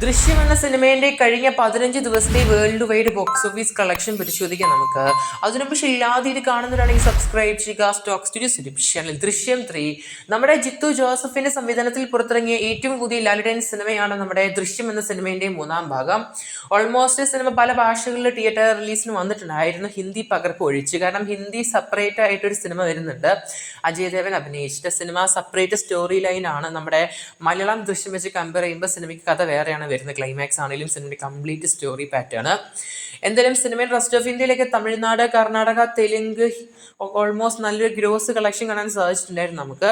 ദൃശ്യം എന്ന സിനിമയുടെ കഴിഞ്ഞ 15 ദിവസത്തെ world wide box office collection പരിശോധിക്കാം നമുക്ക്. അതിനു പക്ഷേ ഇല്ലാതെ ഇത് കാണുന്നവരാണെങ്കിൽ സബ്സ്ക്രൈബ് ചെയ്യുക. Stock studios channel. ദൃശ്യം 3 നമ്മുടെ ജിത്തു ജോസഫിന്റെ സംവിധാനത്തിൽ പുറത്തിറങ്ങിയ ഏറ്റവും പുതിയ ലാലിഡൻ സിനിമയാണ് നമ്മുടെ ദൃശ്യം എന്ന സിനിമയുടെ മൂന്നാം ഭാഗം. ഓൾമോസ്റ്റ് സിനിമ പല ഭാഷകളിൽ തിയേറ്റർ റിലീസിന് വന്നിട്ടുണ്ടായിരുന്നു, ഹിന്ദി പകർപ്പ് ഒഴിച്ച്. കാരണം ഹിന്ദി സെപ്പറേറ്റ് ആയിട്ടൊരു സിനിമ വരുന്നുണ്ട്, അജയ് ദേവൻ അഭിനയിച്ചിട്ട്. സിനിമ സെപ്പറേറ്റ് സ്റ്റോറി ലൈനാണ്. നമ്മുടെ മലയാളം ദൃശ്യം വെച്ച് കമ്പയർ ചെയ്യുമ്പോൾ സിനിമയ്ക്ക് കഥ വേറെയാണ് വരുന്നത്. ക്ലൈമാക്സ് ആണെങ്കിലും സിനിമയുടെ കംപ്ലീറ്റ് സ്റ്റോറി പാറ്റേൺ. എന്തായാലും സിനിമയിൽ റെസ്റ്റ് ഓഫ് ഇന്ത്യയിലേക്ക് തമിഴ്നാട്, കർണാടക, തെലുങ്ക് ഓൾമോസ്റ്റ് നല്ലൊരു ഗ്രോസ് കളക്ഷൻ കാണാൻ സാധിച്ചിട്ടുണ്ടായിരുന്നു നമുക്ക്.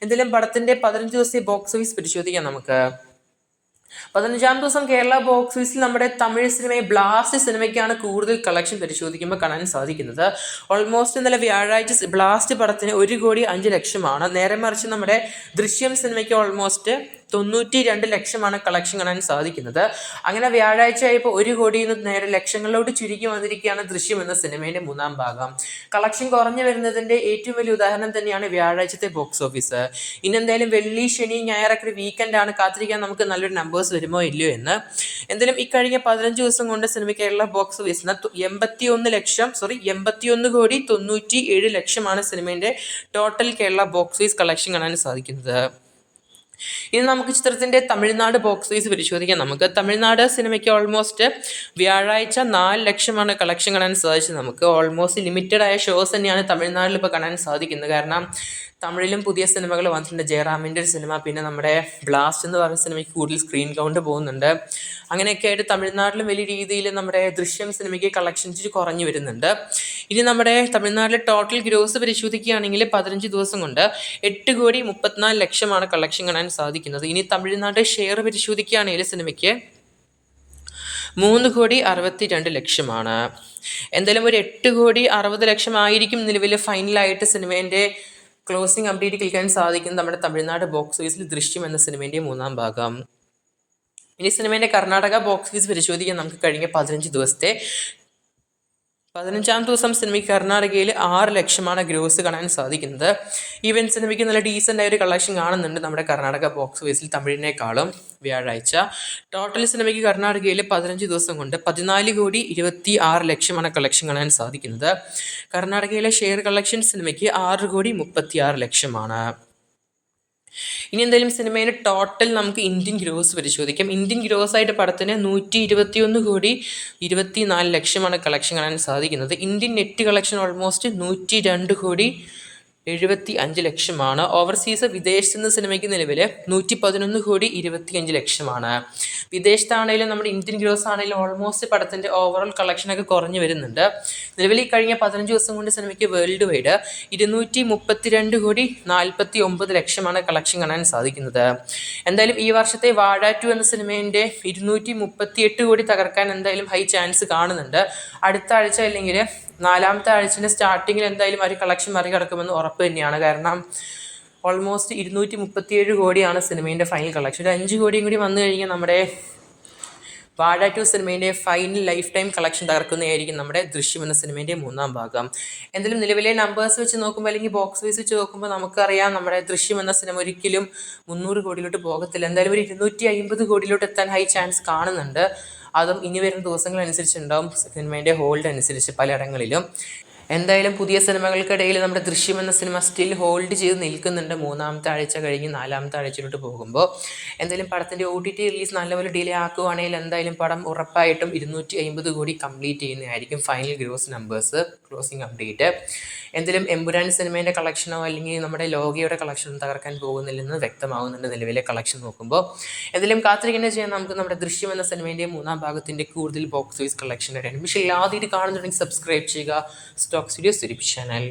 എന്തായാലും പടത്തിന്റെ 15 ദിവസത്തെ ബോക്സ് ഓഫീസ് പരിശോധിക്കാം നമുക്ക്. 15-ാം ദിവസം കേരള ബോക്സ് ഓഫീസിൽ നമ്മുടെ തമിഴ് സിനിമയെ ബ്ലാസ്റ്റ് സിനിമയ്ക്കാണ് കൂടുതൽ കളക്ഷൻ പരിശോധിക്കുമ്പോൾ കാണാൻ സാധിക്കുന്നത്. ഓൾമോസ്റ്റ് ഇന്നലെ വ്യാഴാഴ്ച ബ്ലാസ്റ്റ് പടത്തിന് 1,05,00,000. നേരെ മറിച്ച് നമ്മുടെ ദൃശ്യം സിനിമയ്ക്ക് ഓൾമോസ്റ്റ് 92 ലക്ഷമാണ് കളക്ഷൻ കാണാൻ സാധിക്കുന്നത്. അങ്ങനെ വ്യാഴാഴ്ച ആയപ്പോൾ 1 കോടിയിൽ നിന്ന് നേരെ ലക്ഷങ്ങളിലോട്ട് ചുരുക്കി വന്നിരിക്കുകയാണ് ദൃശ്യം എന്ന സിനിമയുടെ മൂന്നാം ഭാഗം. കളക്ഷൻ കുറഞ്ഞു വരുന്നതിന്റെ ഏറ്റവും വലിയ ഉദാഹരണം തന്നെയാണ് വ്യാഴാഴ്ചത്തെ ബോക്സ് ഓഫീസ്. ഇനി എന്തായാലും വെള്ളി, ശനി, ഞായറൊക്കെ വീക്കെൻഡാണ്. കാത്തിരിക്കാൻ നമുക്ക് നല്ലൊരു നമ്പേഴ്സ് വരുമോ ഇല്ലയോ എന്ന്. എന്തായാലും ഇക്കഴിഞ്ഞ 15 ദിവസം കൊണ്ട് സിനിമ കേരള ബോക്സ് ഓഫീസിന് 81 കോടി 97 ലക്ഷമാണ് സിനിമയുടെ total Kerala box office collection കാണാൻ സാധിക്കുന്നത്. ഇനി നമുക്ക് ചിത്രത്തിന്റെ തമിഴ്നാട് ബോക്സ് ഓഫീസ് പരിശോധിക്കാം നമുക്ക്. തമിഴ്നാട് സിനിമയ്ക്ക് ഓൾമോസ്റ്റ് വ്യാഴാഴ്ച 4 ലക്ഷമാണ് കളക്ഷൻ കാണാൻ സാധിച്ചത് നമുക്ക്. ഓൾമോസ്റ്റ് ലിമിറ്റഡ് ആയ ഷോസ് തന്നെയാണ് തമിഴ്നാട്ടിൽ ഇപ്പോൾ കാണാൻ സാധിക്കുന്നത്. കാരണം തമിഴിലും പുതിയ സിനിമകൾ വന്നിട്ടുണ്ട്. ജയറാമിൻ്റെ ഒരു സിനിമ, പിന്നെ നമ്മുടെ ബ്ലാസ്റ്റ് എന്ന് പറയുന്ന സിനിമയ്ക്ക് കൂടുതൽ സ്ക്രീൻ കൗണ്ട് പോകുന്നുണ്ട്. അങ്ങനെയൊക്കെ ആയിട്ട് തമിഴ്നാട്ടിലും വലിയ രീതിയിൽ നമ്മുടെ ദൃശ്യം സിനിമയ്ക്ക് കളക്ഷൻസ് കുറഞ്ഞു വരുന്നുണ്ട്. ഇനി നമ്മുടെ തമിഴ്നാട്ടിലെ ടോട്ടൽ ഗ്രോസ് പരിശോധിക്കുകയാണെങ്കിൽ 15 ദിവസം കൊണ്ട് 8 കോടി 34 ലക്ഷമാണ് കളക്ഷൻ കാണാൻ സാധിക്കുന്നത്. ഇനി തമിഴ്നാട് ഷെയർ പരിശോധിക്കുകയാണെങ്കിൽ സിനിമയ്ക്ക് 3 കോടി 62 ലക്ഷമാണ്. എന്തായാലും ഒരു 8 കോടി 60 ലക്ഷം ആയിരിക്കും നിലവിൽ ഫൈനലായിട്ട് സിനിമേൻ്റെ ക്ലോസിംഗ് അപ്ഡേറ്റ് കേൾക്കാൻ സാധിക്കുന്നത് നമ്മുടെ തമിഴ്നാട് ബോക്സ് ഓഫീസിൽ ദൃശ്യം എന്ന സിനിമേൻ്റെ മൂന്നാം ഭാഗം. ഇനി സിനിമേൻ്റെ കർണാടക ബോക്സ് ഓഫീസ് പരിശോധിക്കാൻ നമുക്ക് കഴിഞ്ഞ 15 ദിവസത്തെ. 15-ാം ദിവസം സിനിമയ്ക്ക് കർണാടകയിൽ 6 ലക്ഷമാണ് ഗ്രോസ് കാണാൻ സാധിക്കുന്നത്. ഈവൻ സിനിമയ്ക്ക് നല്ല ഡീസൻ്റ് ആയൊരു കളക്ഷൻ കാണുന്നുണ്ട് നമ്മുടെ കർണാടക ബോക്സ് ഓഫീസിൽ തമിഴിനേക്കാളും. വ്യാഴാഴ്ച ടോട്ടൽ സിനിമയ്ക്ക് കർണാടകയിൽ 15 ദിവസം കൊണ്ട് 14 കോടി 26 ലക്ഷമാണ് കളക്ഷൻ കാണാൻ സാധിക്കുന്നത്. കർണാടകയിലെ ഷെയർ കളക്ഷൻ സിനിമയ്ക്ക് 6 കോടി 36 ലക്ഷമാണ്. ഇനി എന്തായാലും സിനിമയുടെ ടോട്ടൽ നമുക്ക് ഇന്ത്യൻ ഗ്രോസ് പരിശോധിക്കാം. ഇന്ത്യൻ ഗ്രോസ് ആയിട്ട് പടത്തിന് 121 കോടി 24 ലക്ഷമാണ് കളക്ഷൻ കാണാൻ സാധിക്കുന്നത്. ഇന്ത്യൻ നെറ്റ് കളക്ഷൻ ഓൾമോസ്റ്റ് 102 കോടി 75 ലക്ഷമാണ്. ഓവർസീസ് വിദേശത്ത് നിന്ന് സിനിമയ്ക്ക് നിലവിൽ 111 കോടി 25 ലക്ഷമാണ്. വിദേശത്താണെങ്കിലും നമ്മുടെ ഇന്ത്യൻ ഗ്രോസ് ആണെങ്കിലും ഓൾമോസ്റ്റ് പടത്തിൻ്റെ ഓവറോൾ കളക്ഷനൊക്കെ കുറഞ്ഞു വരുന്നുണ്ട്. നിലവിൽ കഴിഞ്ഞ 15 ദിവസം കൊണ്ട് സിനിമയ്ക്ക് വേൾഡ് വൈഡ് 232 കോടി 49 ലക്ഷമാണ് കളക്ഷൻ കാണാൻ സാധിക്കുന്നത്. എന്തായാലും ഈ വർഷത്തെ വാഴ 2 എന്ന സിനിമേൻ്റെ 238 കോടി തകർക്കാൻ എന്തായാലും ഹൈ ചാൻസ് കാണുന്നുണ്ട്. അടുത്ത ആഴ്ച അല്ലെങ്കിൽ 4-ാമത്തെ ആഴ്ചൻ്റെ സ്റ്റാർട്ടിങ്ങിൽ എന്തായാലും ഒരു കളക്ഷൻ മറികടക്കുമെന്ന് ഉറപ്പ് തന്നെയാണ്. കാരണം ഓൾമോസ്റ്റ് 237 കോടിയാണ് സിനിമേൻ്റെ ഫൈനൽ കളക്ഷൻ. ഒരു 5 കോടിയും കൂടി വന്നു കഴിഞ്ഞാൽ നമ്മുടെ വാഴ 2 സിനിമേൻ്റെ ഫൈനൽ ലൈഫ് ടൈം കളക്ഷൻ തകർക്കുന്നതായിരിക്കും നമ്മുടെ ദൃശ്യം എന്ന സിനിമേൻ്റെ മൂന്നാം ഭാഗം. എന്തായാലും നിലവിലെ നമ്പേഴ്സ് വെച്ച് നോക്കുമ്പോൾ അല്ലെങ്കിൽ ബോക്സ് ഓഫീസ് വെച്ച് നോക്കുമ്പോൾ നമുക്കറിയാം നമ്മുടെ ദൃശ്യം എന്ന സിനിമ ഒരിക്കലും 300 കോടിയിലോട്ട് പോകത്തില്ല. എന്തായാലും ഒരു 250 കോടിയിലോട്ട് എത്താൻ ഹൈ ചാൻസ് കാണുന്നുണ്ട്. അതും ഇനി വരുന്ന ദിവസങ്ങളനുസരിച്ചുണ്ടാവും, സിനിമേൻ്റെ ഹോൾഡ് അനുസരിച്ച് പലയിടങ്ങളിലും. എന്തായാലും പുതിയ സിനിമകൾക്കിടയിൽ നമ്മുടെ ദൃശ്യം എന്ന സിനിമ സ്റ്റിൽ ഹോൾഡ് ചെയ്ത് നിൽക്കുന്നുണ്ട് 3-ാമത്തെ ആഴ്ച കഴിഞ്ഞ് 4-ാമത്തെ ആഴ്ചയിലോട്ട് പോകുമ്പോൾ. എന്തായാലും പടത്തിൻ്റെ OTT റിലീസ് നല്ലപോലെ ഡിലേ ആക്കുകയാണെങ്കിൽ എന്തായാലും പടം ഉറപ്പായിട്ടും 250 കോടി കംപ്ലീറ്റ് ചെയ്യുന്നതായിരിക്കും final gross numbers closing update. എന്തായാലും എമ്പുരാൻ സിനിമേൻ്റെ കളക്ഷനോ അല്ലെങ്കിൽ നമ്മുടെ ലോകയുടെ കളക്ഷനോ തകർക്കാൻ പോകുന്നില്ലെന്ന് വ്യക്തമാകുന്നുണ്ട് നിലവിലെ കളക്ഷൻ നോക്കുമ്പോൾ. എന്തായാലും കാത്തിരിക്കേണ്ടത് ചെയ്യാൻ നമുക്ക് നമ്മുടെ ദൃശ്യം എന്ന സിനിമേൻ്റെ മൂന്നാം ഭാഗത്തിൻ്റെ കൂടുതൽ ബോക്സ് ഓഫീസ് കളക്ഷൻ വരെയാണ്. പക്ഷേ ആദ്യമായിട്ട് കാണുന്നുണ്ടെങ്കിൽ സബ്സ്ക്രൈബ് ചെയ്യുക സ്റ്റോക്ക് സ്റ്റുഡിയോസ് ചാനൽ.